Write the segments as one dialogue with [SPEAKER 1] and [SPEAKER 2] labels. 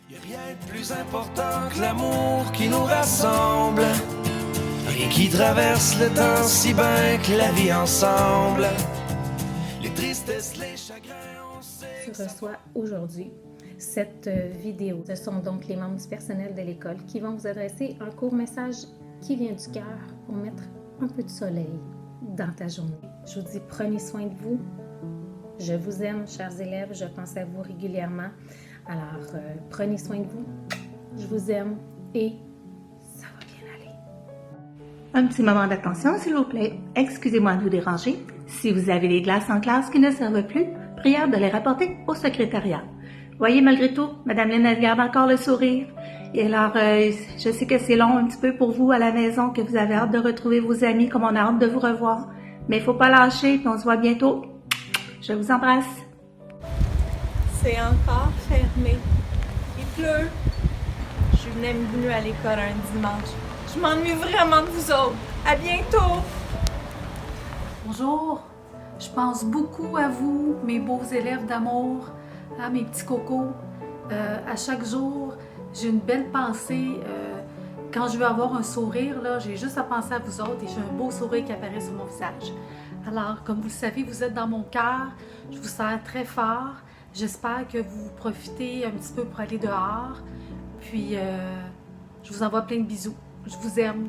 [SPEAKER 1] Y'a rien de plus important que l'amour qui nous rassemble. Rien qui traverse le temps si bien que la vie ensemble. Les tristesses, les chagrins, on sait.
[SPEAKER 2] Je reçois aujourd'hui cette vidéo. Ce sont donc les membres du personnel de l'école qui vont vous adresser un court message qui vient du cœur pour mettre un peu de soleil dans ta journée. Je vous dis, prenez soin de vous. Je vous aime, chers élèves. Je pense à vous régulièrement. Alors, prenez soin de vous. Je vous aime et ça va bien aller.
[SPEAKER 3] Un petit moment d'attention, s'il vous plaît. Excusez-moi de vous déranger. Si vous avez des glaces en classe qui ne servent plus, prière de les rapporter au secrétariat. Voyez, malgré tout, Madame Lynn, elle garde encore le sourire. Et alors, je sais que c'est long un petit peu pour vous à la maison, que vous avez hâte de retrouver vos amis, comme on a hâte de vous revoir. Mais il faut pas lâcher, puis on se voit bientôt. Je vous embrasse.
[SPEAKER 4] C'est encore fermé. Il pleut. Je suis venue à l'école un dimanche. Je m'ennuie vraiment de vous autres. À bientôt!
[SPEAKER 5] Bonjour, je pense beaucoup à vous, mes beaux élèves d'amour, à mes petits cocos. À chaque jour, j'ai une belle pensée. Quand je veux avoir un sourire, là, j'ai juste à penser à vous autres et j'ai un beau sourire qui apparaît sur mon visage. Alors, comme vous le savez, vous êtes dans mon cœur. Je vous serre très fort. J'espère que vous profitez un petit peu pour aller dehors. Puis, je vous envoie plein de bisous. Je vous aime.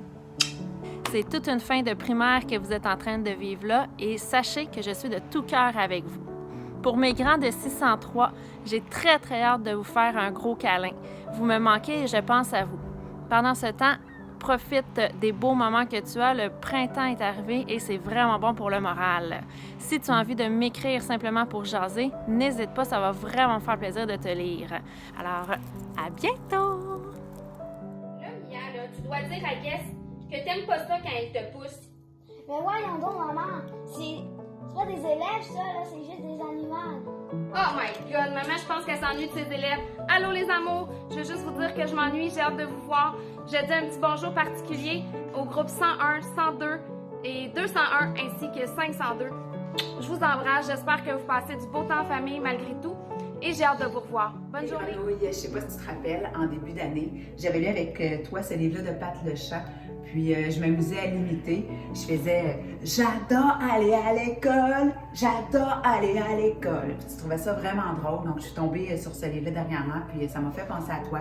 [SPEAKER 6] C'est toute une fin de primaire que vous êtes en train de vivre là et sachez que je suis de tout cœur avec vous. Pour mes grands de 603, j'ai très hâte de vous faire un gros câlin. Vous me manquez et je pense à vous. Pendant ce temps, profite des beaux moments que tu as. Le printemps est arrivé et c'est vraiment bon pour le moral. Si tu as envie de m'écrire simplement pour jaser, n'hésite pas, ça va vraiment me faire plaisir de te lire. Alors, à bientôt!
[SPEAKER 7] Là, Mia, là, tu dois dire à Guess que t'aimes pas ça quand elle te pousse.
[SPEAKER 8] Mais voyons donc, maman. C'est pas des élèves, ça, là. C'est juste des animaux.
[SPEAKER 7] Oh my God, maman, je pense qu'elle s'ennuie de ses élèves. Allô, les amours. Je veux juste vous dire que je m'ennuie. J'ai hâte de vous voir. Je dis un petit bonjour particulier au groupe 101, 102 et 201 ainsi que 502. Je vous embrasse. J'espère que vous passez du beau temps en famille malgré tout. Et j'ai hâte de vous revoir. Bonne journée.
[SPEAKER 9] Oui, je sais pas si tu te rappelles, en début d'année, j'avais lu avec toi ce livre-là de Pat le chat. Puis je m'amusais à l'imiter. Je faisais « J'adore aller à l'école! J'adore aller à l'école! » Puis tu trouvais ça vraiment drôle. Donc je suis tombée sur ce livre-là dernièrement. Puis ça m'a fait penser à toi.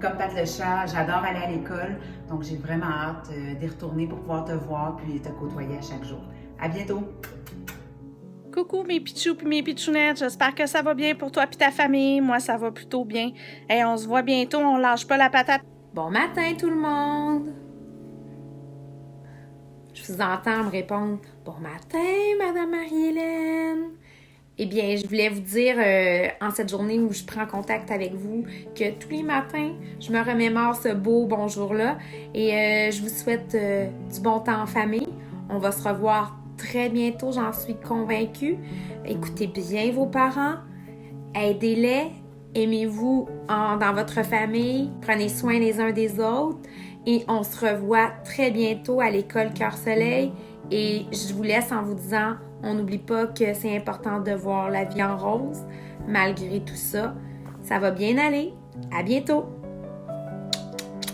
[SPEAKER 9] Comme Pat le chat, j'adore aller à l'école. Donc j'ai vraiment hâte d'y retourner pour pouvoir te voir puis te côtoyer à chaque jour. À bientôt!
[SPEAKER 4] Coucou mes pitchous et mes pitchounettes, j'espère que ça va bien pour toi et ta famille. Moi, ça va plutôt bien. Et on se voit bientôt, on lâche pas la patate.
[SPEAKER 10] Bon matin tout le monde! Je vous entends me répondre « Bon matin, Madame Marie-Hélène! » Eh bien, je voulais vous dire, en cette journée où je prends contact avec vous, que tous les matins, je me remémore ce beau bonjour-là et je vous souhaite du bon temps en famille. On va se revoir très bientôt, j'en suis convaincue. Écoutez bien vos parents, aidez-les, aimez-vous dans votre famille, prenez soin les uns des autres et on se revoit très bientôt à l'école Cœur-Soleil et je vous laisse en vous disant, on n'oublie pas que c'est important de voir la vie en rose. Malgré tout ça, ça va bien aller. À bientôt!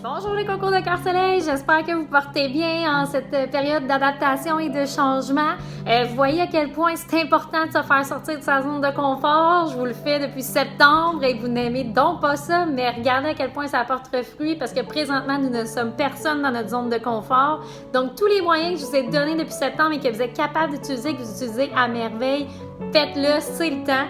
[SPEAKER 2] Bonjour les cocos de Cœur-Soleil, j'espère que vous portez bien en cette période d'adaptation et de changement. Vous voyez à quel point c'est important de se faire sortir de sa zone de confort. Je vous le fais depuis septembre et vous n'aimez donc pas ça, mais regardez à quel point ça apporte fruit parce que présentement, nous ne sommes personne dans notre zone de confort. Donc, tous les moyens que je vous ai donnés depuis septembre et que vous êtes capable d'utiliser, que vous utilisez à merveille, faites-le, c'est le temps.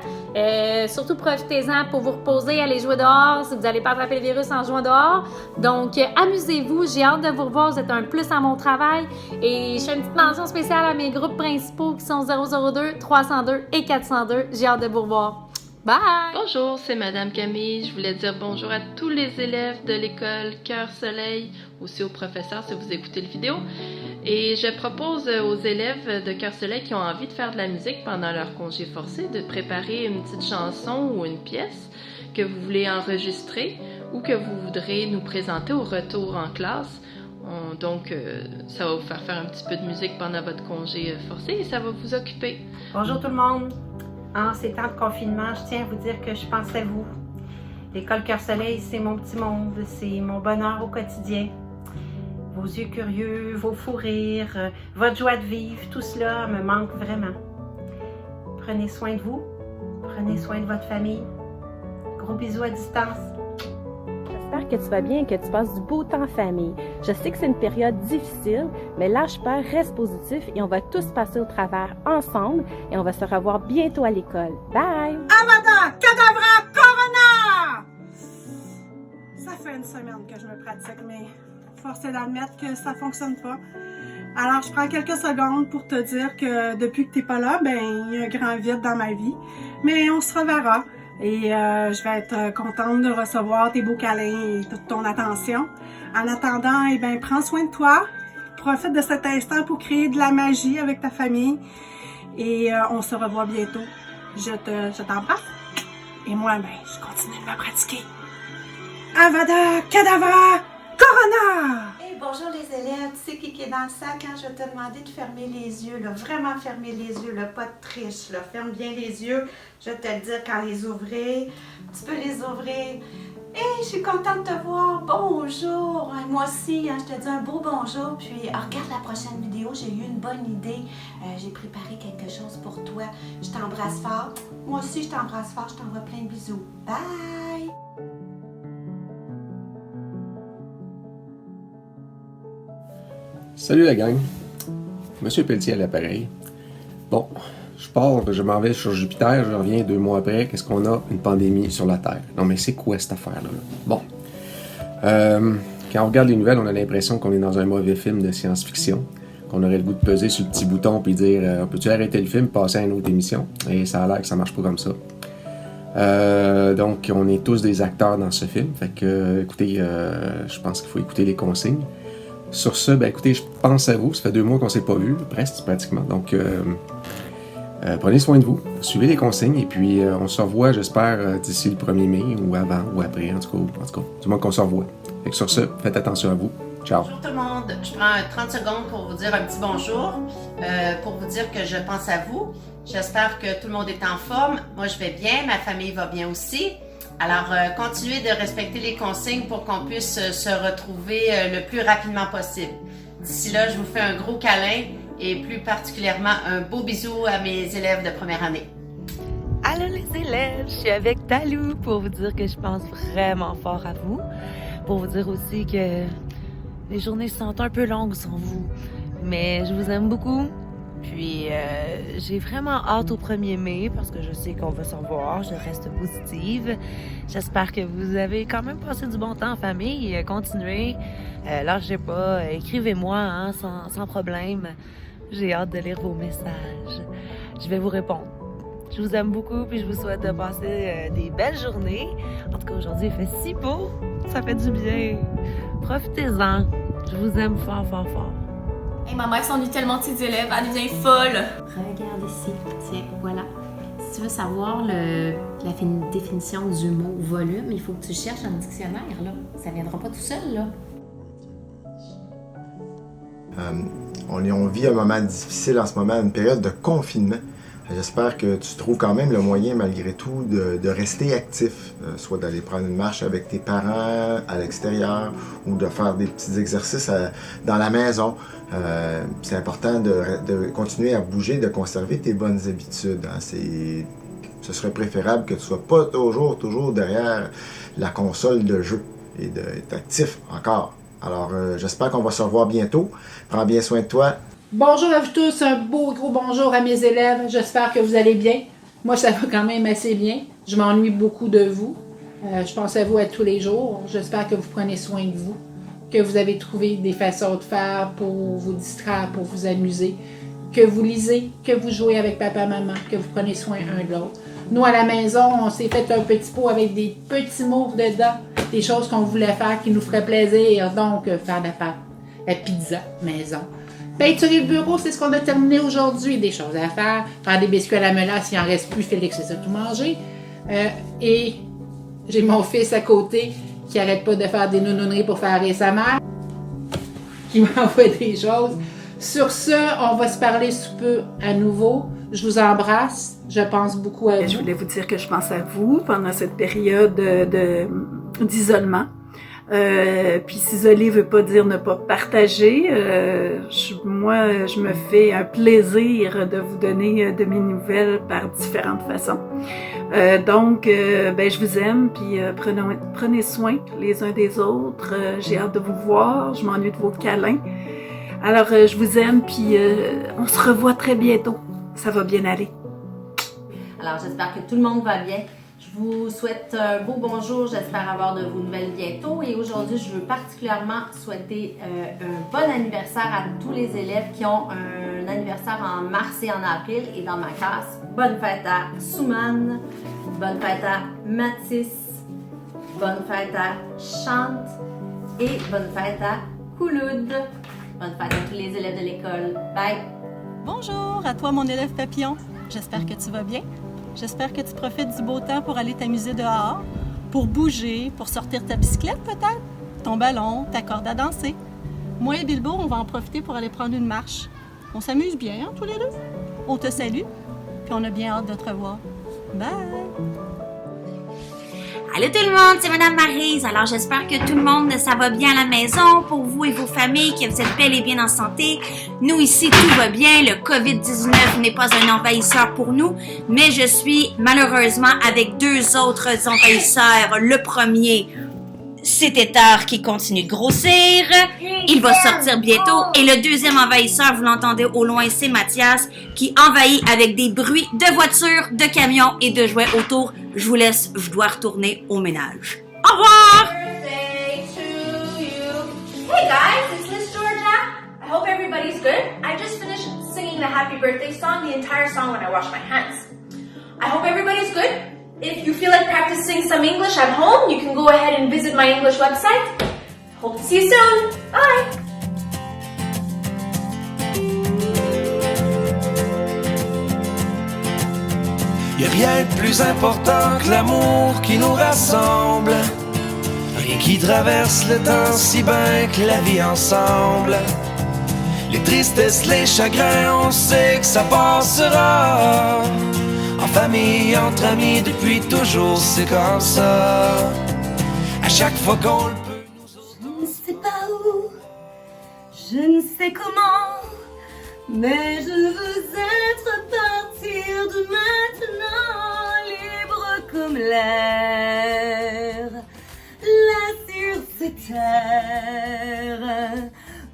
[SPEAKER 2] Surtout profitez-en pour vous reposer, aller jouer dehors si vous n'allez pas attraper le virus en jouant dehors. Donc amusez-vous, j'ai hâte de vous revoir, vous êtes un plus à mon travail et je fais une petite mention spéciale à mes groupes principaux qui sont 002, 302 et 402. J'ai hâte de vous revoir. Bye!
[SPEAKER 11] Bonjour, c'est Madame Camille. Je voulais dire bonjour à tous les élèves de l'école Cœur-Soleil, aussi aux professeurs si vous écoutez la vidéo. Et je propose aux élèves de Cœur-Soleil qui ont envie de faire de la musique pendant leur congé forcé de préparer une petite chanson ou une pièce que vous voulez enregistrer ou que vous voudrez nous présenter au retour en classe. Donc, ça va vous faire un petit peu de musique pendant votre congé forcé et ça va vous occuper.
[SPEAKER 12] Bonjour tout le monde! En ces temps de confinement, je tiens à vous dire que je pense à vous. L'école Cœur-Soleil, c'est mon petit monde, c'est mon bonheur au quotidien. Vos yeux curieux, vos fous rires, votre joie de vivre, tout cela me manque vraiment. Prenez soin de vous, prenez soin de votre famille. Gros bisous à distance.
[SPEAKER 13] J'espère que tu vas bien et que tu passes du beau temps en famille. Je sais que c'est une période difficile, mais lâche pas, reste positif et on va tous passer au travers ensemble et on va se revoir bientôt à l'école. Bye!
[SPEAKER 14] Avada Kedavra Corona! Ça fait une semaine que je me pratique, mais force est d'admettre que ça fonctionne pas. Alors, je prends quelques secondes pour te dire que depuis que t'es pas là, il y a un grand vide dans ma vie. Mais on se reverra. Et je vais être contente de recevoir tes beaux câlins et toute ton attention. En attendant, prends soin de toi. Profite de cet instant pour créer de la magie avec ta famille. Et on se revoit bientôt. Je t'embrasse. Et moi, je continue de me pratiquer. Avada Kedavra Corona!
[SPEAKER 15] Hey, bonjour les élèves. Tu sais qui est dans le sac? Hein? Je vais te demander de fermer les yeux. Là. Vraiment fermer les yeux. Là. Pas de triche. Là. Ferme bien les yeux. Je vais te le dire quand les ouvrir. Tu peux les ouvrir. Hey, je suis contente de te voir. Bonjour. Moi aussi, je te dis un beau bonjour. Puis, regarde la prochaine vidéo. J'ai eu une bonne idée. J'ai préparé quelque chose pour toi. Je t'embrasse fort. Moi aussi, je t'embrasse fort. Je t'envoie plein de bisous. Bye!
[SPEAKER 16] Salut la gang, Monsieur Pelletier à l'appareil. Bon, je m'en vais sur Jupiter, je reviens 2 mois après, qu'est-ce qu'on a? Une pandémie sur la Terre. Non mais c'est quoi cette affaire-là? Bon, quand on regarde les nouvelles, on a l'impression qu'on est dans un mauvais film de science-fiction, qu'on aurait le goût de peser sur le petit bouton et dire peux-tu arrêter le film, passer à une autre émission? Et ça a l'air que ça marche pas comme ça. Donc on est tous des acteurs dans ce film, fait que écoutez, je pense qu'il faut écouter les consignes. Sur ce, écoutez, je pense à vous. Ça fait 2 mois qu'on ne s'est pas vu, presque, pratiquement. Donc, prenez soin de vous, suivez les consignes, et puis on se revoit, j'espère, d'ici le 1er mai, ou avant, ou après, en tout cas, du moins qu'on se revoit. Fait que sur ce, faites attention à vous. Ciao.
[SPEAKER 17] Bonjour tout le monde. Je prends 30 secondes pour vous dire un petit bonjour, pour vous dire que je pense à vous. J'espère que tout le monde est en forme. Moi, je vais bien, ma famille va bien aussi. Alors, continuez de respecter les consignes pour qu'on puisse se retrouver le plus rapidement possible. D'ici là, je vous fais un gros câlin et plus particulièrement un beau bisou à mes élèves de première année.
[SPEAKER 18] Allô les élèves, je suis avec Talou pour vous dire que je pense vraiment fort à vous. Pour vous dire aussi que les journées sont un peu longues sans vous. Mais je vous aime beaucoup. Puis, j'ai vraiment hâte au 1er mai parce que je sais qu'on va s'en voir. Je reste positive. J'espère que vous avez quand même passé du bon temps en famille. Continuez. Lâchez pas. Écrivez-moi sans problème. J'ai hâte de lire vos messages. Je vais vous répondre. Je vous aime beaucoup puis je vous souhaite de passer des belles journées. En tout cas, aujourd'hui, il fait si beau. Ça fait du bien. Profitez-en. Je vous aime fort, fort, fort.
[SPEAKER 19] Hey, ma mère s'ennuie tellement de ses élèves, elle devient folle!
[SPEAKER 20] Regarde ici, tiens, voilà. Si tu veux savoir la définition du mot volume, il faut que tu cherches dans le dictionnaire, là. Ça viendra pas tout seul, là.
[SPEAKER 21] On vit un moment difficile en ce moment, une période de confinement. J'espère que tu trouves quand même le moyen, malgré tout, de rester actif, soit d'aller prendre une marche avec tes parents à l'extérieur ou de faire des petits exercices dans la maison. C'est important de continuer à bouger, de conserver tes bonnes habitudes. Hein. Ce serait préférable que tu ne sois pas toujours derrière la console de jeu et d'être actif encore. Alors, j'espère qu'on va se revoir bientôt. Prends bien soin de toi.
[SPEAKER 5] Bonjour à vous tous, un beau gros bonjour à mes élèves. J'espère que vous allez bien. Moi, ça va quand même assez bien. Je m'ennuie beaucoup de vous. Je pense à vous à tous les jours. J'espère que vous prenez soin de vous, que vous avez trouvé des façons de faire pour vous distraire, pour vous amuser, que vous lisez, que vous jouez avec papa, maman, que vous prenez soin un de l'autre. Nous, à la maison, on s'est fait un petit pot avec des petits mots dedans, des choses qu'on voulait faire qui nous feraient plaisir, donc faire la pizza maison. Peinturer le bureau, c'est ce qu'on a terminé aujourd'hui. Des choses à faire des biscuits à la mélasse, s'il en reste plus, Félix essaie de tout manger. Et j'ai mon fils à côté qui arrête pas de faire des nounouneries pour faire rire sa mère, qui m'envoie des choses. Sur ce, on va se parler sous peu à nouveau. Je vous embrasse. Je pense beaucoup à vous.
[SPEAKER 1] Je voulais vous dire que je pense à vous pendant cette période d'isolement. Puis s'isoler veut pas dire ne pas partager. Moi, je me fais un plaisir de vous donner de mes nouvelles par différentes façons. Donc, je vous aime, puis prenez soin les uns des autres. J'ai hâte de vous voir, je m'ennuie de vos câlins. Alors, je vous aime, puis on se revoit très bientôt. Ça va bien aller.
[SPEAKER 20] Alors, j'espère que tout le monde va bien. Je vous souhaite un beau bonjour, j'espère avoir de vos nouvelles bientôt. Et aujourd'hui, je veux particulièrement souhaiter un bon anniversaire à tous les élèves qui ont un anniversaire en mars et en avril. Et dans ma classe, bonne fête à Soumane, bonne fête à Mathis, bonne fête à Chante et bonne fête à Couloud. Bonne fête à tous les élèves de l'école. Bye!
[SPEAKER 22] Bonjour à toi mon élève papillon. J'espère que tu vas bien. J'espère que tu profites du beau temps pour aller t'amuser dehors, pour bouger, pour sortir ta bicyclette peut-être, ton ballon, ta corde à danser. Moi et Bilbo, on va en profiter pour aller prendre une marche. On s'amuse bien, hein, tous les deux. On te salue, puis on a bien hâte de te revoir. Bye!
[SPEAKER 23] Allô tout le monde, c'est Madame Maryse. Alors j'espère que tout le monde, ça va bien à la maison, pour vous et vos familles, que vous êtes bel et bien en santé. Nous ici, tout va bien. Le COVID-19 n'est pas un envahisseur pour nous, mais je suis malheureusement avec deux autres envahisseurs. Le premier, c'est Tétard qui continue de grossir. Il va sortir bientôt. Et le deuxième envahisseur, vous l'entendez au loin, c'est Mathias qui envahit avec des bruits de voitures, de camions et de jouets autour. Je vous laisse, je dois retourner au ménage. Au revoir!
[SPEAKER 24] Hey guys, it's Miss Georgia. I hope everybody's good. I just finished singing the happy birthday song, the entire song when I washed my hands. I hope everybody's good. If you feel like practicing some English at home, you can go ahead and visit my English website. Hope to see you soon. Bye!
[SPEAKER 25] Y'a rien de plus important que l'amour qui nous rassemble. Rien qui traverse le temps si bien que la vie ensemble. Les tristesses, les chagrins, on sait que ça passera. En famille, entre amis, depuis toujours c'est comme ça. À chaque fois qu'on le peut.
[SPEAKER 26] Je ne sais pas où, je ne sais comment, mais je veux être à partir de maintenant libre comme l'air, là sur cette terre,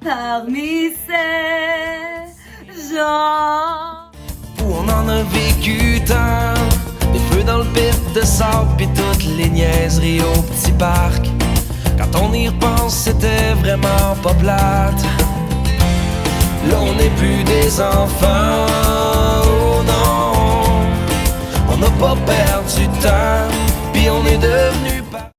[SPEAKER 26] parmi ces gens.
[SPEAKER 25] Où on en a vécu tant, des feux dans le pit de sable pis toutes les niaiseries au petit parc. Quand on y repense, c'était vraiment pas plate. Là on n'est plus des enfants, oh non. On n'a pas perdu de temps, pis on est devenus